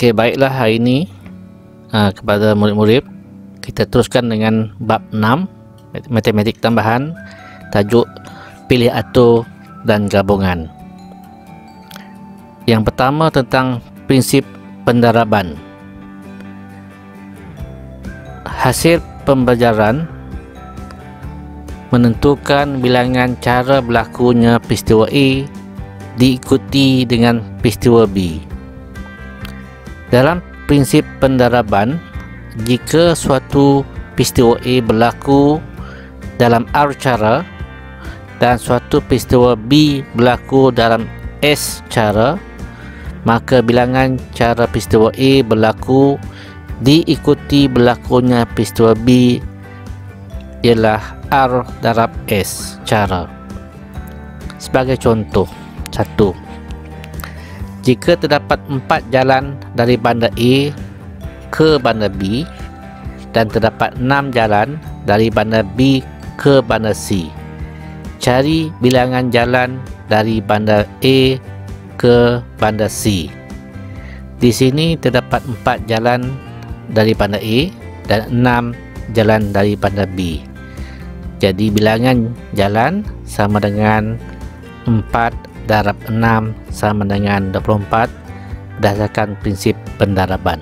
Okey, baiklah hari ini kepada murid-murid kita teruskan dengan bab 6 matematik tambahan, tajuk pilih atur dan gabungan. Yang pertama tentang prinsip pendaraban. Hasil pembelajaran menentukan bilangan cara berlakunya peristiwa A diikuti dengan peristiwa B. Dalam prinsip pendaraban, jika suatu peristiwa A berlaku dalam R cara dan suatu peristiwa B berlaku dalam S cara, maka bilangan cara peristiwa A berlaku diikuti berlakunya peristiwa B ialah R darab S cara. Sebagai contoh, 1. Jika terdapat 4 jalan dari bandar A ke bandar B dan terdapat 6 jalan dari bandar B ke bandar C, cari bilangan jalan dari bandar A ke bandar C. Di sini terdapat 4 jalan dari bandar A dan 6 jalan dari bandar B. Jadi bilangan jalan sama dengan 4 darab 6 sama dengan 24 berdasarkan prinsip pendaraban.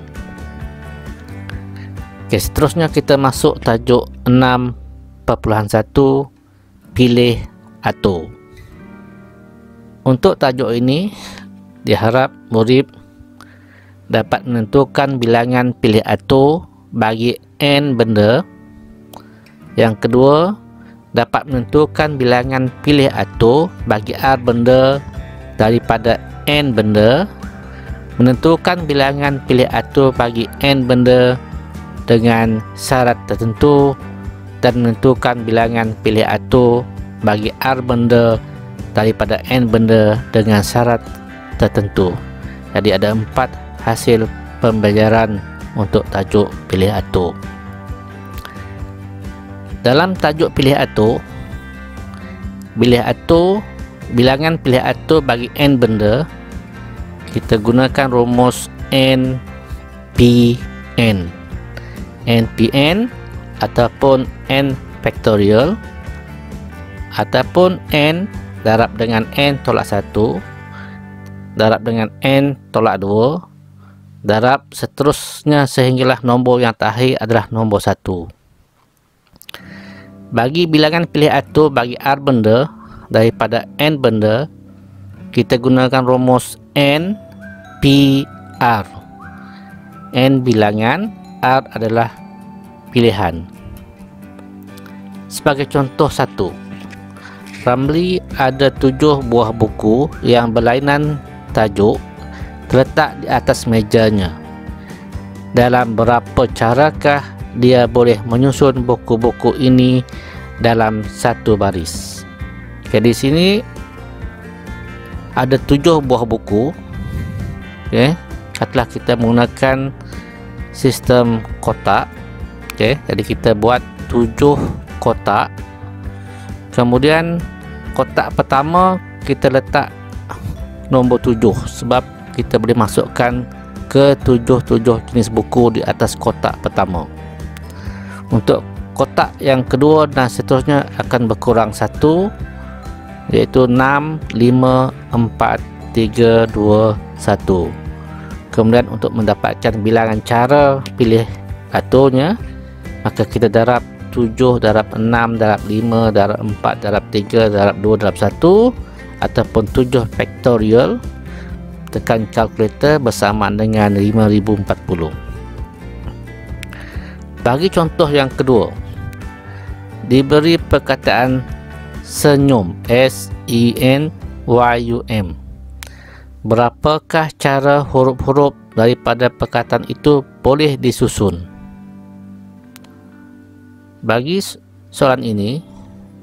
Okey, seterusnya kita masuk tajuk 6.1 pilih atur. Untuk tajuk ini diharap murid dapat menentukan bilangan pilih atur bagi n benda. Yang kedua, dapat menentukan bilangan pilih atur bagi R benda daripada N benda, menentukan bilangan pilih atur bagi N benda dengan syarat tertentu, dan menentukan bilangan pilih atur bagi R benda daripada N benda dengan syarat tertentu. Jadi ada 4 hasil pembelajaran untuk tajuk pilih atur. Dalam tajuk pilih atur, bilangan pilih atur bagi n benda, kita gunakan rumus NPN. NPN ataupun n factorial ataupun n darab dengan n tolak 1 darab dengan n tolak 2 darab seterusnya sehinggalah nombor yang terakhir adalah nombor 1. Bagi bilangan pilih atur bagi R benda daripada N benda, kita gunakan rumus NPR. N bilangan, R adalah pilihan. Sebagai contoh 1, Ramli ada 7 buah buku yang berlainan tajuk terletak di atas mejanya. Dalam berapa carakah dia boleh menyusun buku-buku ini dalam satu baris? Okay, di sini ada 7 buah buku. Okay, katakanlah kita menggunakan sistem kotak. Okay, jadi kita buat 7 kotak. Kemudian kotak pertama kita letak nombor 7 sebab kita boleh masukkan ke 7 jenis buku di atas kotak pertama. Untuk kotak yang kedua dan seterusnya akan berkurang 1, iaitu 6, 5, 4, 3, 2, 1. Kemudian untuk mendapatkan bilangan cara pilih aturnya, maka kita darab 7 darab 6 darab 5 darab 4 darab 3 darab 2 darab 1 ataupun 7 factorial, tekan kalkulator bersamaan dengan 5040. Bagi contoh yang kedua, diberi perkataan senyum SENYUM. Berapakah cara huruf-huruf daripada perkataan itu boleh disusun? Bagi soalan ini,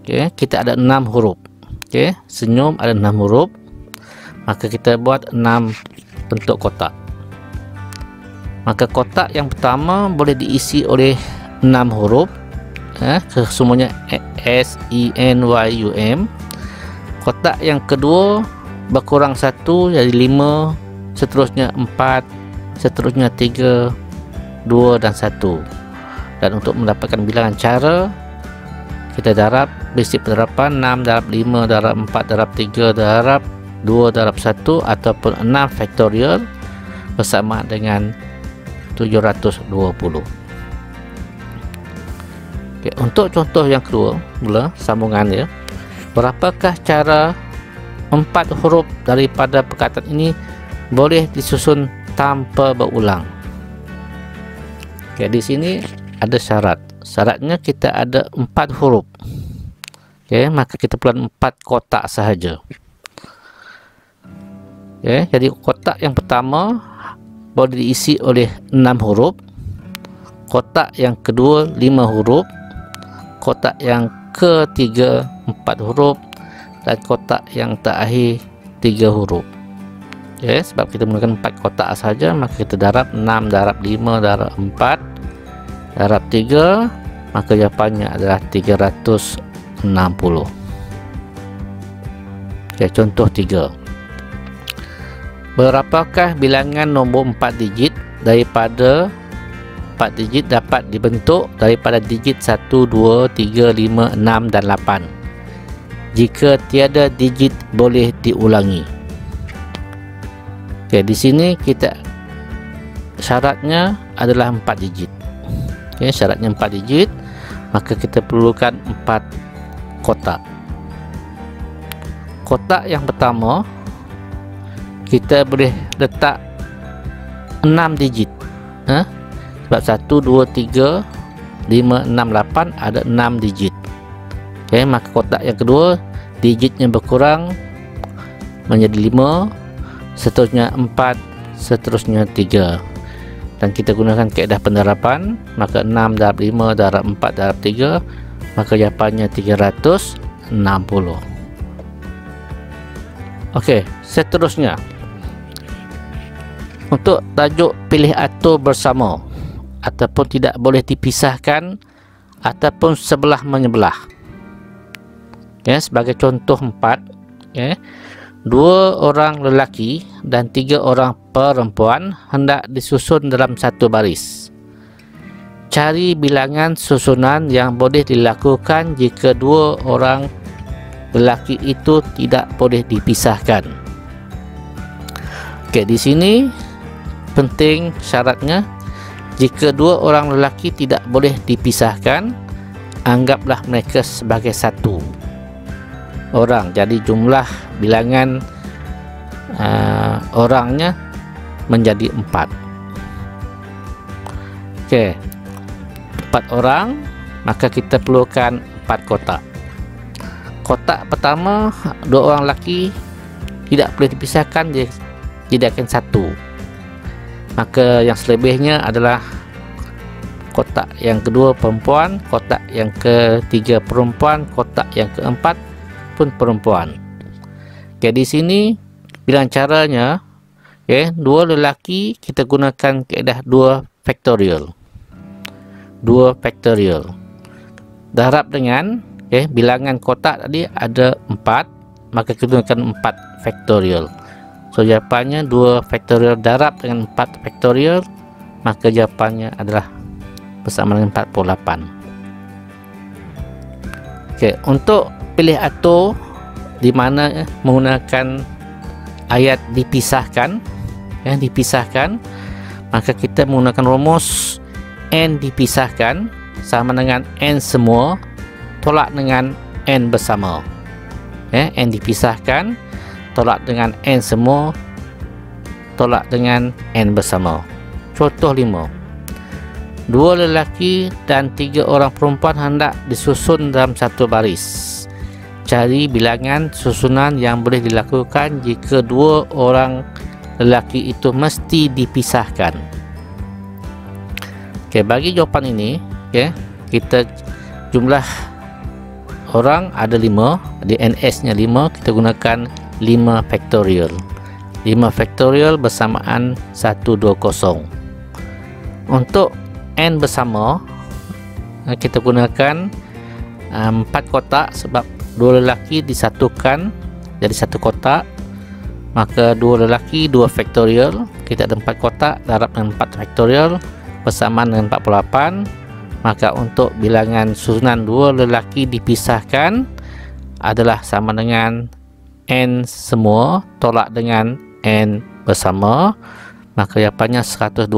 okay, kita ada 6 huruf. Okay, senyum ada 6 huruf, maka kita buat 6 bentuk kotak. Maka kotak yang pertama boleh diisi oleh 6 huruf, semuanya SENYUM. Kotak yang kedua berkurang 1 jadi 5, seterusnya 4, seterusnya 3, 2 dan 1. Dan untuk mendapatkan bilangan cara, kita darab prinsip penerapan 6 darab 5 darab 4 darab 3 darab 2 darab 1 ataupun 6 faktorial bersama dengan 720. Okey, untuk contoh yang kedua, mula sambungan dia. Berapakah cara 4 huruf daripada perkataan ini boleh disusun tanpa berulang? Okey, di sini ada syarat. Syaratnya kita ada 4 huruf. Okey, maka kita perlukan 4 kotak sahaja. Okey, jadi kotak yang pertama boleh diisi oleh 6 huruf. Kotak yang kedua 5 huruf. Kotak yang ketiga 4 huruf dan kotak yang terakhir 3 huruf. Okey, sebab kita menggunakan 4 kotak sahaja, maka kita darab 6 darab 5 darab 4 darab 3, maka jawapannya adalah 360. Okey, contoh 3. Berapakah bilangan nombor 4 digit daripada 4 digit dapat dibentuk daripada digit 1, 2, 3, 5, 6 dan 8 jika tiada digit boleh diulangi? Okey, di sini kita syaratnya adalah 4 digit. Okey, syaratnya 4 digit, maka kita perlukan 4 kotak. Kotak yang pertama kita boleh letak 6 digit. Sebab 1, 2, 3, 5, 6, 8 ada 6 digit. Okey, maka kotak yang kedua digitnya berkurang menjadi 5, seterusnya 4, seterusnya 3. Dan kita gunakan kaedah penerapan, maka 6 darab 5 darab 4 darab 3, maka jawapannya 360. Okey, seterusnya untuk tajuk pilih atur bersama ataupun tidak boleh dipisahkan ataupun sebelah menyebelah. Okay, sebagai contoh 4, okay, 2 orang lelaki dan 3 orang perempuan hendak disusun dalam satu baris. Cari bilangan susunan yang boleh dilakukan jika 2 orang lelaki itu tidak boleh dipisahkan. Okey, di sini penting syaratnya, jika 2 orang lelaki tidak boleh dipisahkan, anggaplah mereka sebagai satu orang. Jadi jumlah bilangan orangnya menjadi 4. Okey, 4 orang, maka kita perlukan 4 kotak. Kotak pertama 2 orang lelaki tidak boleh dipisahkan, dia jadikan satu. Maka yang selebihnya adalah kotak yang kedua perempuan, kotak yang ketiga perempuan, kotak yang keempat pun perempuan. Okey, di sini bilangan caranya, okey, 2 lelaki kita gunakan kaedah 2 faktorial. 2 faktorial. Darab dengan, okey, bilangan kotak tadi ada 4, maka kita gunakan 4 faktorial. So jawapannya 2 faktorial darab dengan 4 faktorial, maka jawapannya adalah bersama dengan 48. Okey, untuk pilih atur di mana menggunakan ayat dipisahkan, ya, dipisahkan, maka kita menggunakan rumus n dipisahkan sama dengan n semua tolak dengan n bersama. Ya, n dipisahkan tolak dengan n semua tolak dengan n bersama. Contoh 5. 2 lelaki dan 3 orang perempuan hendak disusun dalam satu baris. Cari bilangan susunan yang boleh dilakukan jika 2 orang lelaki itu mesti dipisahkan. Okey, bagi jawapan ini, okey, kita jumlah orang ada 5, di ns-nya 5, kita gunakan 5 faktorial. 5 faktorial bersamaan 120. Untuk n bersama, kita gunakan 4 kotak sebab 2 lelaki disatukan jadi satu kotak. maka 2 lelaki 2 faktorial, kita ada 4 kotak darab dengan 4 faktorial bersamaan dengan 48. Maka untuk bilangan susunan 2 lelaki dipisahkan adalah sama dengan n semua tolak dengan n bersama, maka jawapannya 120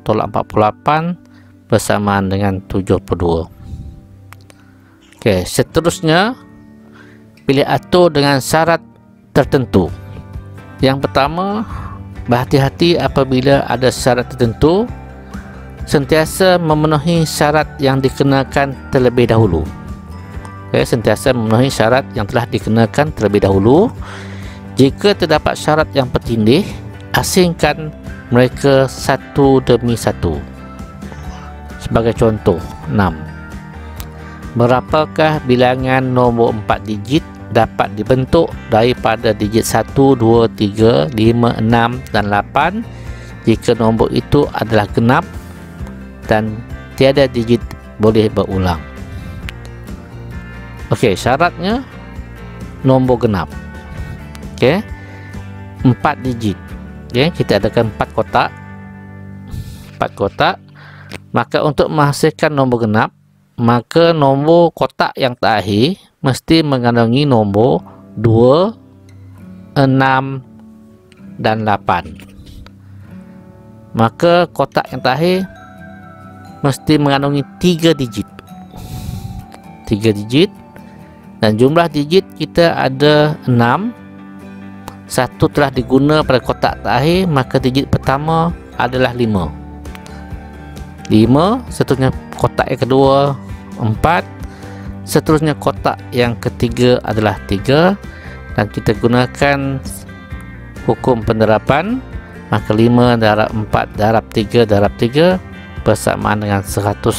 tolak 48 bersamaan dengan 72. Okey, seterusnya pilih atur dengan syarat tertentu. Yang pertama, berhati-hati apabila ada syarat tertentu, sentiasa memenuhi syarat yang dikenakan terlebih dahulu. Okay, sentiasa memenuhi syarat yang telah dikenakan terlebih dahulu. Jika terdapat syarat yang bertindih, asingkan mereka satu demi satu. Sebagai contoh, 6. Berapakah bilangan nombor 4 digit dapat dibentuk daripada digit 1, 2, 3, 5, 6 dan 8 jika nombor itu adalah genap dan tiada digit boleh berulang. Okey, syaratnya nombor genap. Okey, 4 digit. Okey, kita adakan 4 kotak. 4 kotak. Maka untuk menghasilkan nombor genap, maka nombor kotak yang terakhir mesti mengandungi nombor 2, 6 dan 8. Maka kotak yang terakhir mesti mengandungi 3 digit. 3 digit, dan jumlah digit kita ada 6. 1 telah diguna pada kotak terakhir, maka digit pertama adalah 5. 5, seterusnya kotak yang kedua 4, seterusnya kotak yang ketiga adalah 3, dan kita gunakan hukum penerapan, maka 5 darab 4 darab 3 darab 3 bersamaan dengan 180.